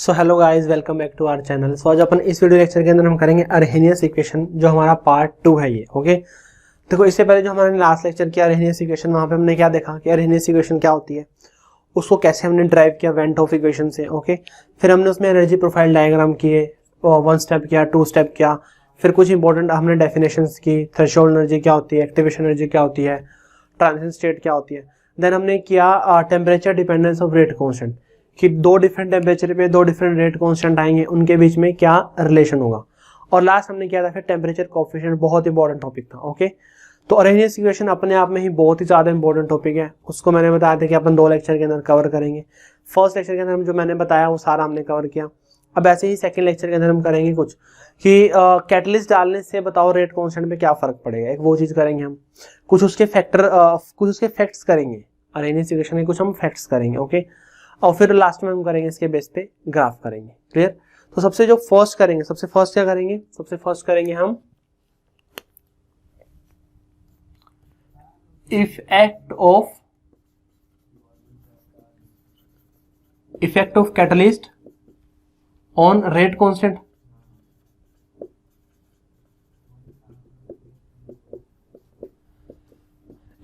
So hello guys, welcome back to our channel. So आज अपन इस वीडियो लेक्चर के अंदर हम करेंगे अरहेनियस इक्वेशन, जो हमारा पार्ट 2 है ये। ओके, देखो इससे पहले जो हमारे लास्ट लेक्चर किया अरहेनियस इक्वेशन, वहां पे हमने क्या देखा कि अरहेनियस इक्वेशन क्या होती है, उसको कैसे हमने ड्राइव किया वेन टॉफ इक्वेशन से। ओके, फिर हमने उसमें एनर्जी प्रोफाइल डायग्राम किए, 1 स्टेप किया, 2 स्टेप किया, फिर कुछ इंपॉर्टेंट हमने डेफिनेशंस की, थ्रेशोल्ड एनर्जी क्या होती है, एक्टिवेशन एनर्जी क्या होती है, ट्रांजिशन स्टेट क्या होती है। देन हमने किया temperature dependence of rate constant, कि दो डिफरेंट टेम्परेचर पे दो डिफरेंट रेट कांस्टेंट आएंगे, उनके बीच में क्या रिलेशन होगा। और लास्ट हमने किया था फिर टेम्परेचर कोएफिशिएंट, बहुत इंपॉर्टेंट टॉपिक था। ओके, तो अरहेनियस इक्वेशन अपने आप में ही बहुत ही ज्यादा इंपॉर्टेंट टॉपिक है, उसको मैंने बताया था कि अपन 2 लेक्चर के अंदर कवर करेंगे। फर्स्ट लेक्चर के अंदर जो मैंने बताया वो सारा हमने कवर किया। अब ऐसे ही सेकंड लेक्चर के अंदर हम करेंगे कुछ कि कैटलिस्ट डालने से बताओ रेट कांस्टेंट पे क्या फर्क पड़ेगा, एक वो चीज करेंगे हम। कुछ उसके फैक्ट्स करेंगे, अरहेनियस इक्वेशन के कुछ हम फैक्ट्स करेंगे। ओके, और फिर लास्ट में हम करेंगे इसके बेस पे ग्राफ करेंगे। क्लियर? तो सबसे फर्स्ट क्या करेंगे, सबसे फर्स्ट करेंगे हम effect of catalyst on rate constant.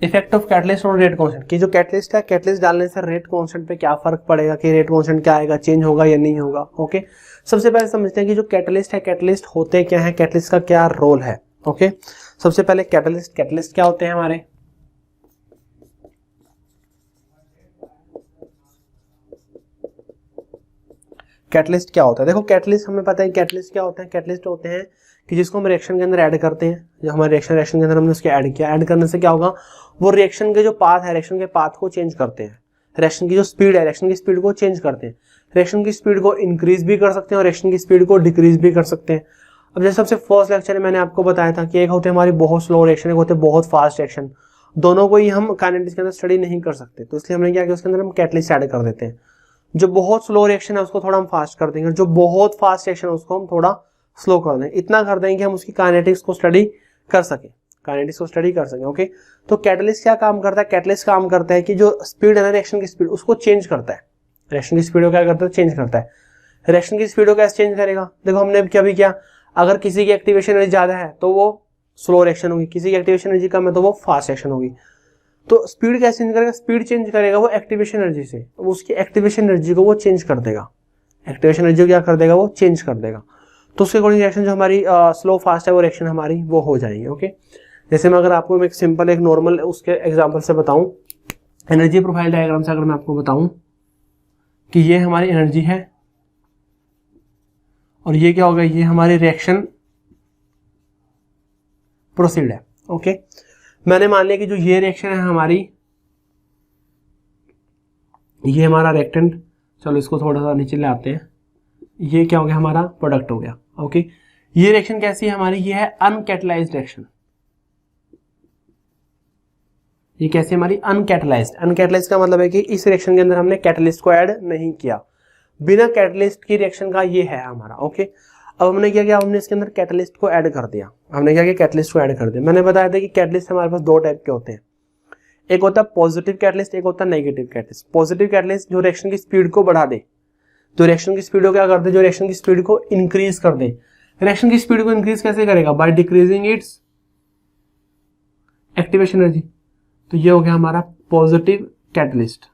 Effect of catalyst on rate constant, कि जो कैटलिस्ट है, कैटलिस्ट डालने से रेट कांस्टेंट पे क्या फर्क पड़ेगा, कि रेट कांस्टेंट क्या आएगा, चेंज होगा या नहीं होगा। ओके, सबसे पहले समझते हैं कि जो कैटलिस्ट है, कैटलिस्ट होते क्या है, कैटलिस्ट का क्या रोल है। ओके, सबसे पहले कैटलिस्ट क्या होते हैं हमारे। कैटलिस्ट क्या होता है, देखो कैटलिस्ट हमें पता है कैटलिस्ट क्या होता है। कैटलिस्ट होते हैं कि जिसको हम रिएक्शन के अंदर ऐड करते हैं, जो हमारे रिएक्शन के अंदर हमने उसके ऐड किया, ऐड करने से क्या होगा, वो रिएक्शन के जो पाथ है, रिएक्शन के पाथ को चेंज करते हैं। रिएक्शन की जो स्पीड है, रिएक्शन की स्पीड को चेंज करते हैं। रिएक्शन की स्पीड को इंक्रीज भी कर सकते हैं और रिएक्शन की स्पीड को डिक्रीज भी कर सकते हैं। अब जैसे सबसे फर्स्ट लेक्चर में मैंने आपको बताया था कि एक होते हमारी बहुत स्लो रिएक्शन, एक होते बहुत फास्ट रिएक्शन। दोनों को ही हम काइनेटिक्स के अंदर स्टडी नहीं कर सकते, तो इसलिए हमने क्या किया, उसके अंदर हम कैटलिस्ट ऐड कर देते हैं। जो बहुत स्लो रिएक्शन है उसको थोड़ा हम फास्ट कर देंगे, जो बहुत फास्ट रिएक्शन है उसको हम थोड़ा स्लो कर दें। इतना कर देंगे कि हम उसकी काइनेटिक्स को स्टडी कर सकें। ओके, तो कैटलिस्ट क्या काम करता है, कैटलिस्ट काम करता है कि जो स्पीड है ना, रिएक्शन की स्पीड, उसको चेंज करता है। रिएक्शन की स्पीड को क्या करता है, चेंज करता है। रिएक्शन की स्पीड को कैसे चेंज करेगा, देखो हमने क्या भी किया, अगर किसी की एक्टिवेशन एनर्जी ज्यादा है तो वो स्लो रिएक्शन होगी, किसी की एक्टिवेशन एनर्जी कम है तो वो फास्ट रिएक्शन होगी। तो स्पीड कैसे चेंज करेगा, स्पीड चेंज करेगा वो एक्टिवेशन एनर्जी से, उसकी एक्टिवेशन एनर्जी को वो चेंज कर देगा। एक्टिवेशन एनर्जी क्या कर देगा, वो चेंज कर देगा। तो उसके अकॉर्डिंग रिएक्शन जो हमारी स्लो फास्ट है वो रिएक्शन हमारी वो हो जाएगी। ओके, जैसे मैं अगर आपको एक सिंपल एक नॉर्मल उसके एग्जांपल से बताऊं, एनर्जी प्रोफाइल डायग्राम से अगर मैं आपको बताऊं कि ये हमारी एनर्जी है और ये क्या होगा, ये हमारी रिएक्शन प्रोसीड है। ओके, मैंने मान लिया कि जो ये रिएक्शन है हमारी, ये हमारा रिएक्टेंट, चलो इसको थोड़ा सा नीचे ले आते हैं, ये क्या हो गया, हमारा प्रोडक्ट हो गया। ओके, ये रिएक्शन कैसी है हमारी, ये है अनकैटलाइज्ड रिएक्शन। ये कैसे हमारी अनकैटलाइज्ड। अनकैटलाइज्ड का मतलब है कि इस रिएक्शन के अंदर हमने कैटलिस्ट को ऐड नहीं किया, बिना कैटलिस्ट की रिएक्शन का ये है हमारा। ओके, अब हमने क्या किया, हमने इसके अंदर कैटलिस्ट को ऐड कर दिया। मैंने बताया था कि कैटलिस्ट हमारे पास 2 टाइप के होते हैं, एक होता है पॉजिटिव कैटलिस्ट, एक होता है नेगेटिव कैटलिस्ट। पॉजिटिव कैटलिस्ट जो रिएक्शन की स्पीड को बढ़ा दे, जो रिएक्शन की स्पीड को क्या कर दे, जो रिएक्शन की स्पीड को इंक्रीज कर दे। रिएक्शन की स्पीड को इंक्रीज कैसे करेगा, bye decreasing its activation energy. तो ये हो गया हमारा पॉजिटिव कैटलिस्ट।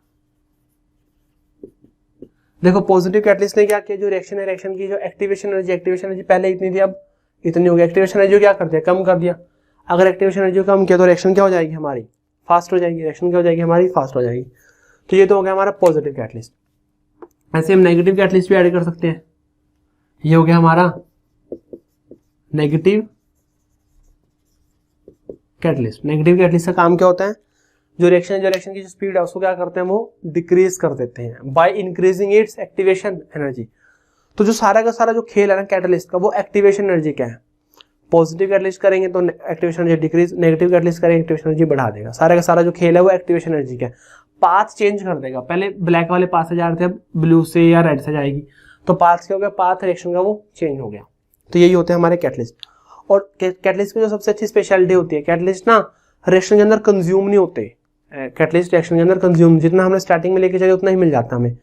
देखो पॉजिटिव कैटलिस्ट ने क्या किया, जो रिएक्शन है, रिएक्शन की जो एक्टिवेशन एनर्जी पहले इतनी थी, अब इतनी हो गई। एक्टिवेशन एनर्जी क्या कर दिया, कम कर दिया। अगर एक्टिवेशन एनर्जी कम किया तो रिएक्शन क्या हो जाएगी हमारी, फास्ट हो जाएगी। तो ये तो हो गया हमारा पॉजिटिव कैटलिस्ट। ऐसे हम नेगेटिव कैटलिस्ट भी ऐड कर सकते हैं। ये हो गया हमारा नेगेटिव कैटलिस्ट। नेगेटिव कैटलिस्ट का काम क्या होता है, जो रिएक्शन की जो स्पीड है उसको क्या करते हैं, वो डिक्रीज कर देते हैं by increasing its activation energy. तो जो सारा का सारा जो खेल है ना कैटलिस्ट का, वो एक्टिवेशन एनर्जी क्या है। पॉजिटिव कैटलिस्ट करेंगे तो activation energy decrease, negative catalyst करेंगे एक्टिवेशन एनर्जी बढ़ा देगा। सारा का सारा जो खेल है वो एक्टिवेशन एनर्जी का है। पाथ चेंज कर देगा, पहले ब्लैक वाले पाथ से जा रहे थे, अब ब्लू से या रेड से जाएगी, तो पाथ क्या हो गया, पाथ रिएक्शन का वो चेंज हो गया। तो यही होते हैं हमारे कैटलिस्ट। और कैटलिस्ट की जो सबसे अच्छी स्पेशलिटी होती है, कैटलिस्ट ना रिएक्शन के अंदर कंज्यूम नहीं होते। कैटलिस्ट रिएक्शन के अंदर कंज्यूम, जितना हमने स्टार्टिंग में लेके चले उतना ही मिल जाता हमें।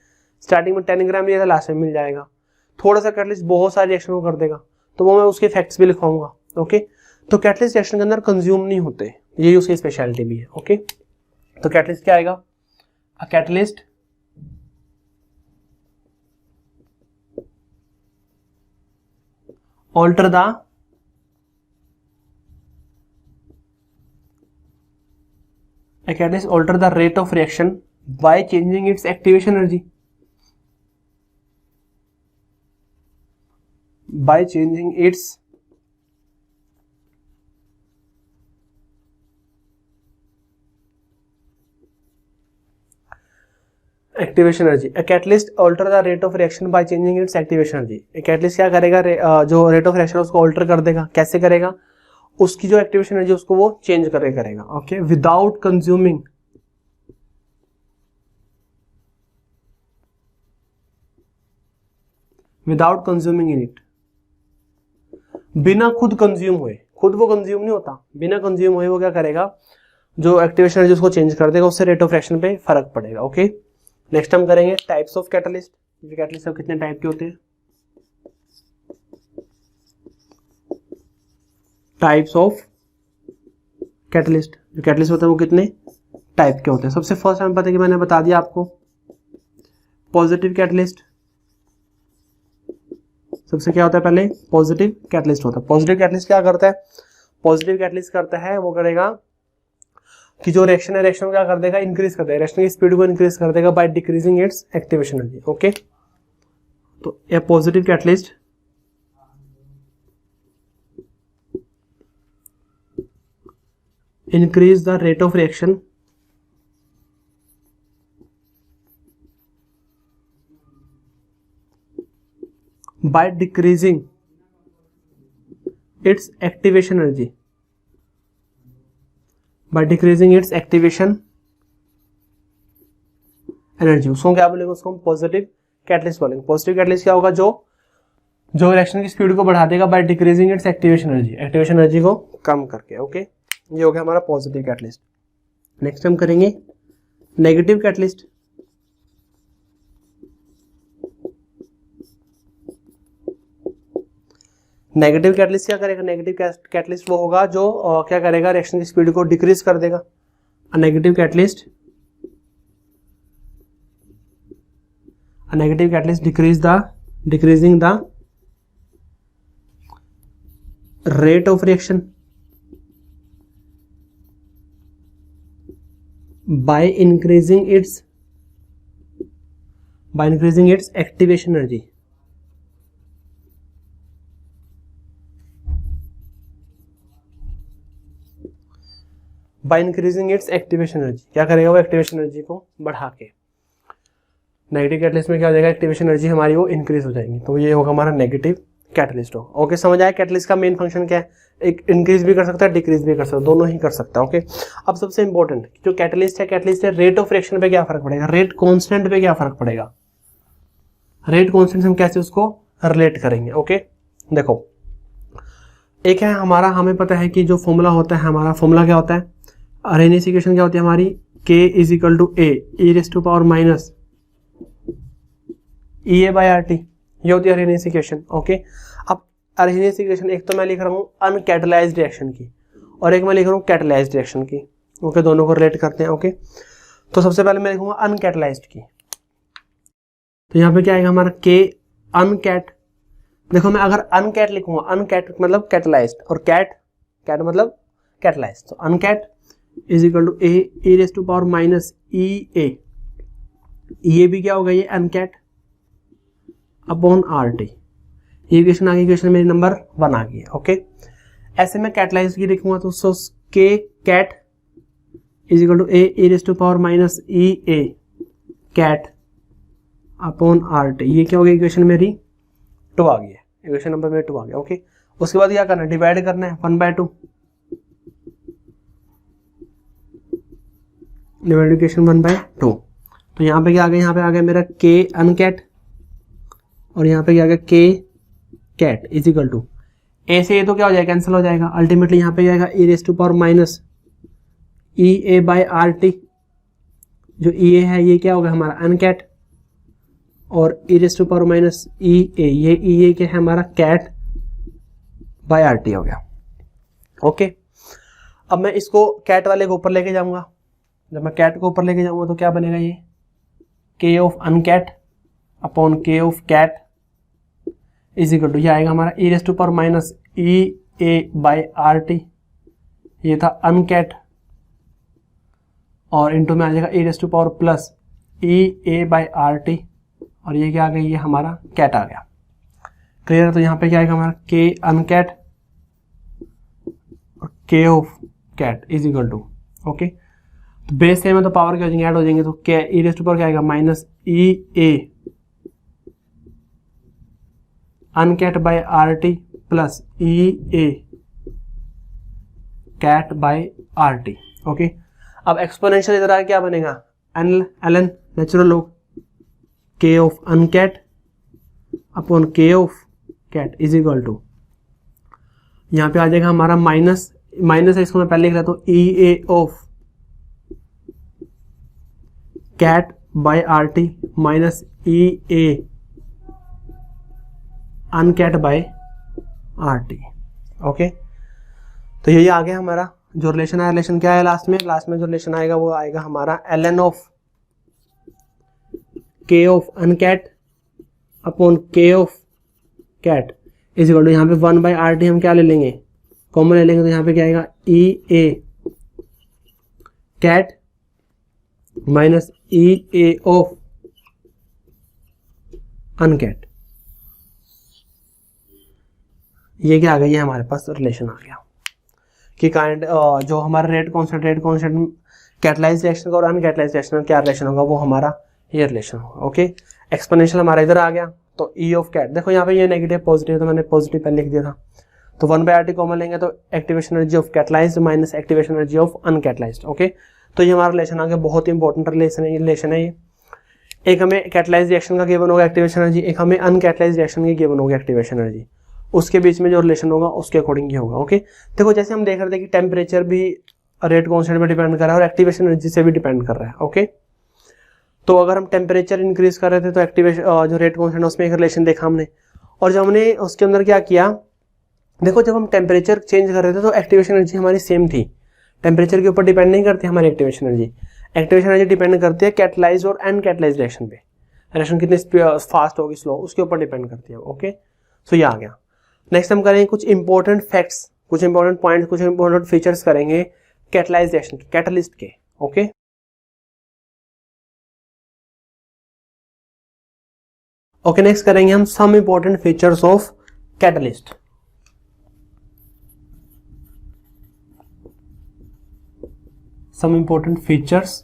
स्टार्टिंग में 10 ग्राम लिया था, लास्ट में मिल जाएगा। थोड़ा सा कैटलिस्ट बहुत सारे रिएक्शन को कर देगा, तो वो मैं उसके इफेक्ट्स भी लिखवाऊंगा। ओके, तो कैटलिस्ट रिएक्शन के अंदर कंज्यूम नहीं होते, यही उसकी स्पेशलिटी भी है। ओके, तो कैटलिस्ट क्या आएगा, a catalyst alter the rate of reaction by changing its activation energy, by changing its activation energy. A catalyst alter the rate of reaction by changing its activation energy. A catalyst क्या करेगा, जो rate of reaction उसको alter कर देगा। कैसे करेगा, उसकी जो एक्टिवेशन एनर्जी उसको वो चेंज करके करेगा। Okay, without consuming, without consuming in it, बिना खुद कंज्यूम हुए, खुद वो कंज्यूम नहीं होता, बिना कंज्यूम हुए वो क्या करेगा, जो एक्टिवेशन एनर्जी उसको चेंज कर देगा, उससे रेट ऑफ रिएक्शन पे फर्क पड़ेगा। ओके, नेक्स्ट हम करेंगे टाइप्स ऑफ कैटलिस्ट। कैटलिस्ट सब कितने टाइप के होते हैं, टाइप्स ऑफ कैटलिस्ट। जो कैटलिस्ट होते हैं वो कितने टाइप के होते हैं। सबसे फर्स्ट हमें पता है कि मैंने बता दिया आपको, पॉजिटिव कैटलिस्ट। सबसे क्या होता है, पहले पॉजिटिव कैटलिस्ट होता है। पॉजिटिव कैटलिस्ट क्या करता है, पॉजिटिव कैटलिस्ट करता है वो करेगा कि जो रिएक्शन है, रिएक्शन क्या कर देगा, इंक्रीज कर देगा, रिएक्शन की स्पीड को इंक्रीज कर देगा by decreasing its activation energy. Okay, तो a positive catalyst increase the rate of reaction by decreasing its activation energy, by decreasing its activation energy। उसको क्या बोलेंगे, उसको हम पॉजिटिव कैटलिस्ट बोलेंगे। पॉजिटिव कैटलिस्ट क्या होगा, जो रिएक्शन की स्पीड को बढ़ा देगा by decreasing its activation energy, activation energy को कम करके। ओके, ये हो गया हमारा पॉजिटिव कैटलिस्ट। नेक्स्ट हम करेंगे नेगेटिव कैटलिस्ट। नेगेटिव कैटलिस्ट क्या करेगा, नेगेटिव कैटलिस्ट वो होगा जो क्या करेगा, रिएक्शन की स्पीड को डिक्रीज कर देगा। Negative catalyst decreasing the rate of reaction by increasing its activation energy, by increasing its activation energy। क्या करेगा वो, एक्टिवेशन एनर्जी को बढ़ा के। नेगेटिव कैटलिस्ट में क्या हो जाएगा, एक्टिवेशन एनर्जी हमारी वो इंक्रीज हो जाएगी, तो ये होगा हमारा नेगेटिव कैटलिस्ट हो। ओके, समझ आया कैटलिस्ट का मेन फंक्शन क्या है, एक इंक्रीज भी कर सकता है, डिक्रीज भी कर सकता है, दोनों ही कर सकता है। ओके, अब सबसे इंपॉर्टेंट जो कैटलिस्ट है, रेट ऑफ रिएक्शन पे क्या फर्क पड़ेगा, रेट कांस्टेंट पे क्या फर्क पड़ेगा, रेट कांस्टेंट हम कैसे उसको रिलेट करेंगे। ओके, देखो एक है हमारा, हमें पता है कि जो फॉर्मूला होता है, हमारा फॉर्मूला क्या होता है, अरेनियस इक्वेशन क्या होती है हमारी, K is equal to A E raise to power minus EA/RT, ये होती है अरेनियस इक्वेशन। ओके, अब अरेनियस इक्वेशन एक तो मैं लिख रहा हूँ अनकैटलाइज्ड रिएक्शन की, और एक मैं लिख रहा हूँ कैटलाइज्ड रिएक्शन की। ओके, दोनों को रिलेट करते हैं। ओके, तो सबसे पहले मैं लिखूंगा अनकैटलाइज्ड की, तो यहाँ पे क्या आएगा हमारा K अनकैट। देखो मैं अगर अनकैट लिखूंगा, अनकैट मतलब कैटलाइज्ड, और कैट मतलब कैटलाइज्ड, तो uncat is equal to A E raise to power minus EA, ये भी क्या होगा, ये अनकैट अपॉन RT। ये इक्वेशन आ गई, इक्वेशन मेरी नंबर 1 आ गई है। ओके, ऐसे में कैटलाइज्ड की लिखूंगा तो K cat is equal to A E raise to power minus EA cat upon RT। ये क्या हो गई, इक्वेशन मेरी 2 आ गई है, इक्वेशन नंबर मेरी 2 आ गया। ओके, उसके बाद क्या करना है, डिवाइड करना है 1/2, डिवाइड इक्वेशन 1/2। तो यहाँ पे क्या आ गया, यहाँ पे आ गया मेरा K अनकैट, और यहाँ पे क्या आ गया K cat is equal to A से, ये तो क्या हो जाएगा, कैंसिल हो जाएगा। अल्टीमेटली यहाँ पे आएगा e raise to power minus EA/RT, जो EA है ये क्या होगा हमारा अनकैट, और e raise to power minus E A, ये ई ए क्या है हमारा कैट बाय आर टी हो गया। ओके, अब मैं इसको कैट वाले को ऊपर लेके जाऊंगा। जब मैं कैट को ऊपर लेके जाऊंगा तो क्या बनेगा, ये K of uncat upon K of cat is equal to, ये आएगा हमारा e raise to power minus E A by R T, ये था अनकैट, और इंटू में आ जाएगा e raise to power plus E A by R T, और ये क्या आ गया, ये हमारा कैट आ गया। क्लियर है? तो यहाँ पे क्या आएगा हमारा के अनकैट और K of cat is equal to, okay, तो बेस सेम है तो पावर क्या हो जाएंगे, ऐड हो जाएंगे, तो क्या ई रेज़ टू पावर क्या आएगा minus E A uncat by R T plus E A cat by R T. Okay, अब एक्सपोनेंशियल इधर आके क्या बनेगा, N L N natural log K of uncat upon K of cat is equal to, यहाँ पे आ जाएगा हमारा minus minus है, इसको मैं पहले लिख रहा हूँ E A of cat by R T minus E A uncat by R T. Okay, तो यही आ गया हमारा जो रिलेशन है। रिलेशन क्या है लास्ट में जो रिलेशन आएगा वो आएगा हमारा L N of K of uncat upon K of cat is equal to, यहाँ पे 1 बाई आर टी हम क्या ले लेंगे, कॉमन ले लेंगे, तो यहाँ पे क्या आएगा E A cat minus E A of uncat, ये क्या आ गया, ये हमारे पास रिलेशन आ गया कि काइंड जो हमारा रेट कॉन्स्टेंट कैटलाइज रिएक्शन का और अनकैटलाइज रिएक्शन का क्या रिलेशन होगा, वो हमारा ये रिलेशन होगा। ओके, एक्सपोनेंशियल हमारा इधर आ गया, तो ई ऑफ कैट, देखो यहाँ पे ये नेगेटिव पॉजिटिव, तो मैंने पॉजिटिव पहले लिख दिया था, तो 1 बाई आर टी कॉमन लेंगे तो activation energy of catalysed minus activation energy of uncatalysed. Okay, तो ये हमारा रिलेशन आ गया, बहुत ही इंपॉर्टेंट रिलेशन है ये। एक हमें कैटलाइज रिएक्शन का गिवन होगा एक्टिवेशन एनर्जी, एक हमें अनकैटलाइज रिएक्शन की गिवन होगा एक्टिवेशन एनर्जी, उसके बीच में जो रिलेशन होगा उसके अकॉर्डिंग ये होगा। ओके, देखो जैसे हम देख रहे थे कि टेम्परेचर भी रेट कांस्टेंट पे डिपेंड कर रहा है और एक्टिवेशन एनर्जी से भी डिपेंड कर रहा है। ओके, तो अगर हम टेम्परेचर इंक्रीज कर रहे थे तो एक्टिवेशन जो रेट कांस्टेंट उसमें एक रिलेशन देखा हमने, और जब हमने उसके अंदर क्या किया, देखो जब हम टेम्परेचर चेंज कर रहे थे तो एक्टिवेशन एनर्जी हमारी सेम थी, टेम्परेचर के ऊपर डिपेंड नहीं करती हमारी activation energy. Activation energy depend करती है कैटलाइज और अनकैटलाइज रिएक्शन पे, रिएक्शन कितनी फास्ट होगी स्लो, उसके ऊपर डिपेंड करती है। ओके, सो ये आ गया। नेक्स्ट हम करेंगे कुछ इंपॉर्टेंट फैक्ट्स, कुछ इंपॉर्टेंट पॉइंट्स, कुछ इंपॉर्टेंट फीचर्स करेंगे कैटलाइज रिएक्शन के, कैटलिस्ट के। ओके, ओके, नेक्स्ट करेंगे हम some important features of catalyst. Some important features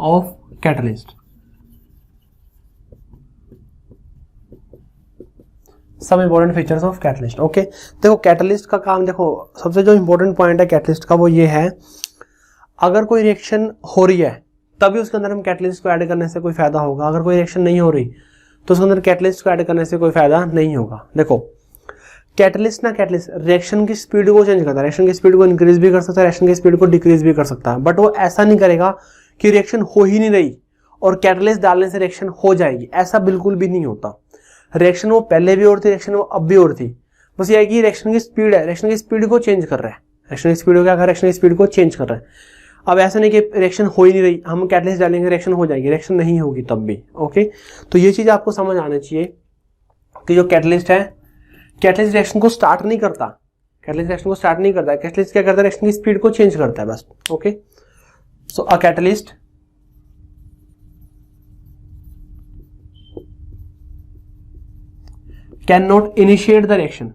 of catalyst. सब important features of catalyst. Okay, देखो कैटलिस्ट का काम, देखो सबसे जो इंपॉर्टेंट पॉइंट है कैटलिस्ट का वो ये है, अगर कोई रिएक्शन हो रही है तभी उसके अंदर हम कैटलिस्ट को ऐड करने से कोई फायदा होगा, अगर कोई रिएक्शन नहीं हो रही तो उसके अंदर कैटलिस्ट को ऐड करने से कोई फायदा नहीं होगा। देखो कैटलिस्ट रिएक्शन की स्पीड को चेंज करता है, रिएक्शन की स्पीड को इंक्रीज भी कर सकता है, रिएक्शन की स्पीड को डिक्रीज भी कर सकता है, बट वो ऐसा नहीं करेगा कि रिएक्शन हो ही नहीं रही और कैटलिस्ट डालने से रिएक्शन हो जाएगी, ऐसा बिल्कुल भी नहीं होता। रिएक्शन वो पहले भी और थी, रिएक्शन वो अब भी और थी, बस ये है कि रिएक्शन की स्पीड है, रिएक्शन की स्पीड को चेंज कर रहा है, रिएक्शन की स्पीड को क्या कर रहा है, रिएक्शन की स्पीड को चेंज कर रहा है। अब ऐसा नहीं कि रिएक्शन हो ही नहीं रही, हम कैटलिस्ट डालेंगे रिएक्शन हो जाएगी, रिएक्शन नहीं होगी तब भी। ओके, तो ये चीज आपको समझ आना चाहिए कि जो कैटलिस्ट है, कैटलिस्ट रिएक्शन को स्टार्ट नहीं करता, कैटलिस्ट रिएक्शन को स्टार्ट नहीं करता है, कैटलिस्ट क्या करता है, रिएक्शन की स्पीड को चेंज करता है बस। Okay, so a catalyst can not initiate the reaction,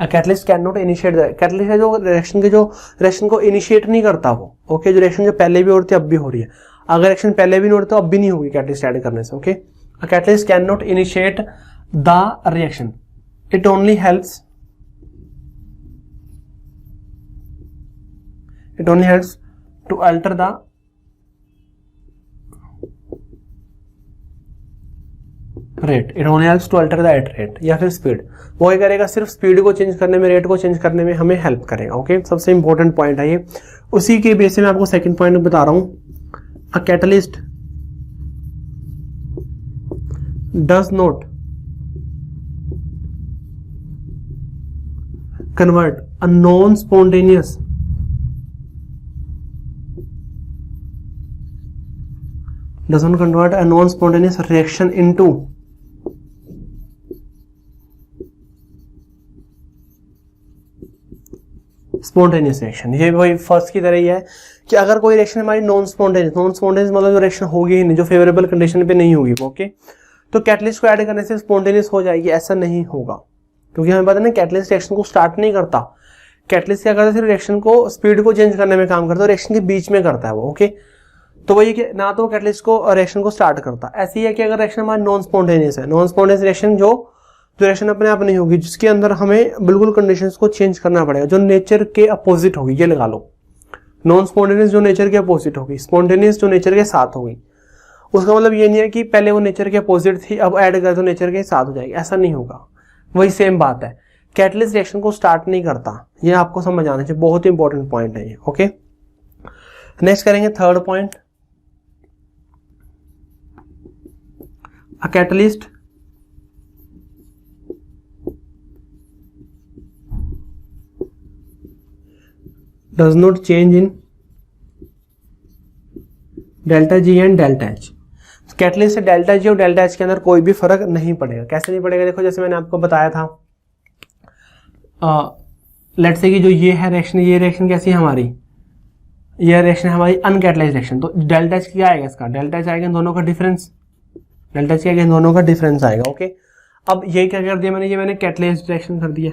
catalyst can not initiate the, catalyst है जो रिएक्शन को इनिशिएट नहीं करता वो। ओके, जो रिएक्शन जो पहले भी हो रही थी अब भी हो रही है, अगर रिएक्शन पहले भी नहीं हो रही तो अब भी नहीं होगी कैटलिस्ट ऐड करने से। Okay, a catalyst can not initiate the reaction, it only helps to alter rate, it only helps to alter the at rate, या फिर स्पीड। वो क्या करेगा, सिर्फ स्पीड को चेंज करने में, रेट को चेंज करने में हमें हेल्प करेगा। ओके, सबसे इंपॉर्टेंट पॉइंट है ये। उसी के बेस में मैं आपको सेकंड पॉइंट बता रहा हूं, a catalyst does not convert a non spontaneous doesn't convert a non-spontaneous reaction into spontaneous reaction. ये वही फर्स्ट की तरह ही है कि अगर कोई रिएक्शन हमारी नॉन स्पॉन्टेनियस मतलब जो रिएक्शन होगी ही नहीं, जो फेवरेबल कंडीशन पे नहीं होगी वो, ओके, तो कैटलिस्ट को ऐड करने से स्पॉन्टेनियस हो जाएगी, ऐसा नहीं होगा। क्योंकि हमें पता है ना, कैटलिस्ट रिएक्शन को स्टार्ट नहीं करता। कैटलिस्ट क्या करता है, सिर्फ रिएक्शन को, स्पीड को चेंज करने में काम करता है, रिएक्शन के बीच में करता है वो। ओके, तो वही कि ना तो कैटलिस्ट को रिएक्शन को स्टार्ट करता। ऐसी है कि अगर रिएक्शन हमारी नॉन स्पॉन्टेनियस है, नॉन स्पॉन्टेनियस रिएक्शन जो रिएक्शन अपने आप नहीं होगी, जिसके अंदर हमें बिल्कुल कंडीशंस को चेंज करना पड़ेगा, जो नेचर के अपोजिट होगी, ये लगा लो। नॉन स्पॉन्टेनियस जो नेचर के अपोजिट होगी, स्पॉन्टेनियस जो नेचर के साथ होगी। उसका मतलब ये नहीं है कि पहले वो नेचर के अपोजिट थी, अब ऐड कर तो नेचर के साथ हो जाएगी, ऐसा नहीं होगा। वही सेम बात है, कैटलिस्ट रिएक्शन को स्टार्ट नहीं करता, ये आपको समझ आना चाहिए, बहुत ही इंपॉर्टेंट पॉइंट है ये। ओके, नेक्स्ट करेंगे third point, a catalyst does not change in delta G and delta H। Catalyst से डेल्टा जी और डेल्टा एच के अंदर कोई भी फर्क नहीं पड़ेगा। कैसे नहीं पड़ेगा, देखो जैसे मैंने आपको बताया था, लेट्स से कि जो ये है रिएक्शन, ये रिएक्शन कैसी है हमारी, ये रिएक्शन है हमारी अनकैटलाइज्ड रिएक्शन, तो डेल्टा एच क्या आएगा, इसका डेल्टा एच आएगा इन दोनों का डिफरेंस, डेल्टा एच क्या आएगा, इन दोनों का डिफरेंस आएगा। ओके, अब ये क्या कर दिया मैंने, ये मैंने कैटलाइज्ड रिएक्शन कर दिया,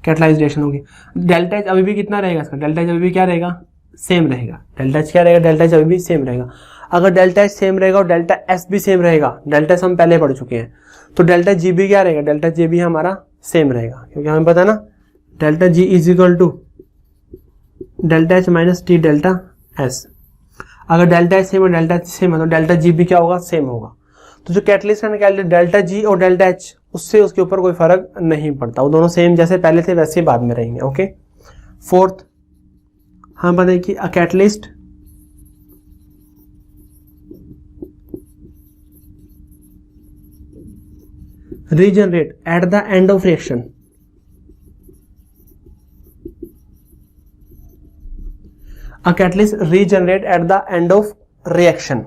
कैटलाइज्ड रिएक्शन होगी। डेल्टा एच अभी भी कितना रहेगा इसका, डेल्टा एच अभी भी क्या रहेगा, सेम रहेगा। डेल्टा एच क्या रहेगा, डेल्टा एच अभी भी सेम रहेगा। अगर डेल्टा एच सेम रहेगा और डेल्टा एस भी सेम रहेगा, डेल्टा एस हम पहले पढ़ चुके हैं, तो डेल्टा जी भी क्या रहेगा, डेल्टा जी भी हमारा सेम रहेगा, क्योंकि हमें पता है ना, delta G is equal to delta H minus T delta S. अगर डेल्टा एच सेम और डेल्टा एच सेम है तो डेल्टा जी भी क्या होगा, सेम होगा। तो जो कैटलिस्ट का निकाल डेल्टा जी और डेल्टा एच, उससे उसके ऊपर कोई फर्क नहीं पड़ता, वो दोनों सेम जैसे पहले थे वैसे ही बाद में रहेंगे। ओके, फोर्थ हम बताएं कि a catalyst regenerate at the end of reaction, a catalyst regenerate at the end of reaction।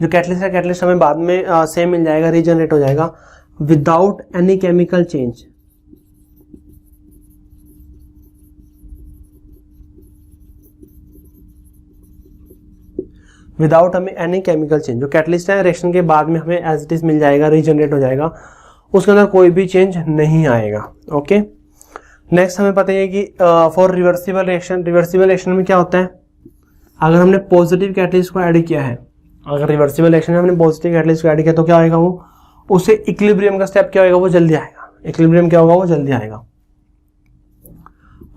जो कैटलिस्ट है, कैटलिस्ट हमें बाद में सेम मिल जाएगा, रीजनरेट हो जाएगा without any chemical change. Without हमें एनी केमिकल चेंज, जो कैटलिस्ट है रिएक्शन के बाद में हमें एज इट इज मिल जाएगा, रीजनरेट हो जाएगा, उसके अंदर कोई भी चेंज नहीं आएगा। ओके, नेक्स्ट हमें पता है कि for reversible reaction, reversible reaction में क्या होता है, अगर हमने पॉजिटिव कैटलिस्ट को ऐड किया है, अगर रिवर्सिबल रिएक्शन में हमने पॉजिटिव कैटलिस्ट को ऐड किया तो क्या होगा, वो उससे इक्विलिब्रियम का स्टेप क्या होगा, वो जल्दी आएगा। इक्विलिब्रियम क्या होगा, वो जल्दी आएगा।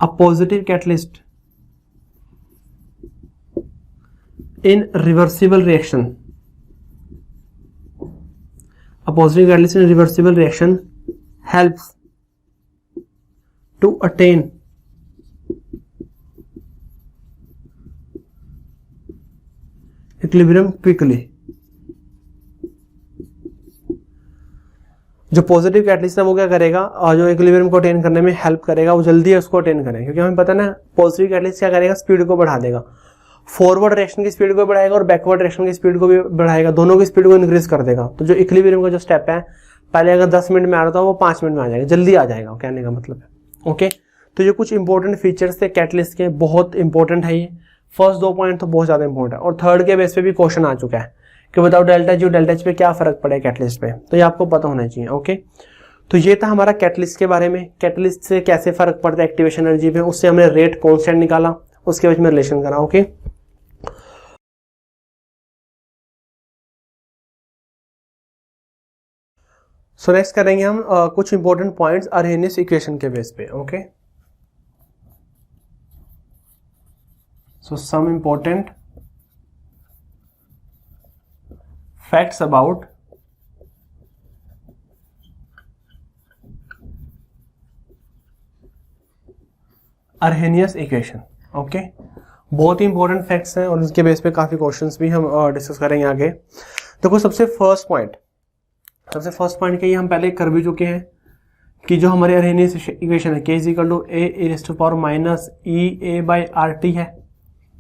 A positive catalyst in reversible reaction, a positive catalyst in reversible reaction helps to attain equilibrium quickly। जो पॉजिटिव कैटलिस्ट है वो क्या करेगा, और जो इक्विलिब्रियम को अटेन करने में हेल्प करेगा, वो जल्दी उसको अटेन करेगा, क्योंकि हमें पता है ना पॉजिटिव कैटलिस्ट क्या करेगा, स्पीड को बढ़ा देगा, फॉरवर्ड रिएक्शन की स्पीड को बढ़ाएगा और बैकवर्ड रिएक्शन की स्पीड को भी बढ़ाएगा, दोनों की स्पीड को इंक्रीज कर देगा। तो जो इक्विलिब्रियम का जो स्टेप है, पहले अगर 10 मिनट में आ रहा था वो 5 मिनट में आ जाएगा, जल्दी आ जाएगा, कहने का मतलब है। ओके, तो ये कुछ इंपॉर्टेंट फीचर्स थे कैटलिस्ट के, बहुत इंपॉर्टेंट है ये। फर्स्ट 2 पॉइंट तो बहुत ज्यादा इंपॉर्टेंट है, और थर्ड के बेस पे भी क्वेश्चन आ चुका है कि बताओ डेल्टा जी डेल्टा एच पे क्या फर्क पड़े कैटलिस्ट पे, तो ये आपको पता होना चाहिए। ओके, तो ये था हमारा कैटलिस्ट के बारे में, कैटलिस्ट से कैसे फर्क पड़ता है एक्टिवेशन एनर्जी पे, उससे हमने रेट कांस्टेंट निकाला, उसके बीच में रिलेशन करा। ओके, सो नेक्स्ट करेंगे हम कुछ इंपॉर्टेंट पॉइंट्स अरहेनियस इक्वेशन के बेस पे। Okay, so some important facts about Arrhenius equation. Okay, बहुत ही इंपॉर्टेंट फैक्ट्स हैं और इसके बेस पे काफ़ी क्वेश्चंस भी हम डिस्कस करेंगे आगे। देखो सबसे फर्स्ट पॉइंट के ये हम पहले कर भी चुके हैं कि जो हमारे अर्हेनियस इक्वेशन है k equal to A raise to power minus E A by R T है,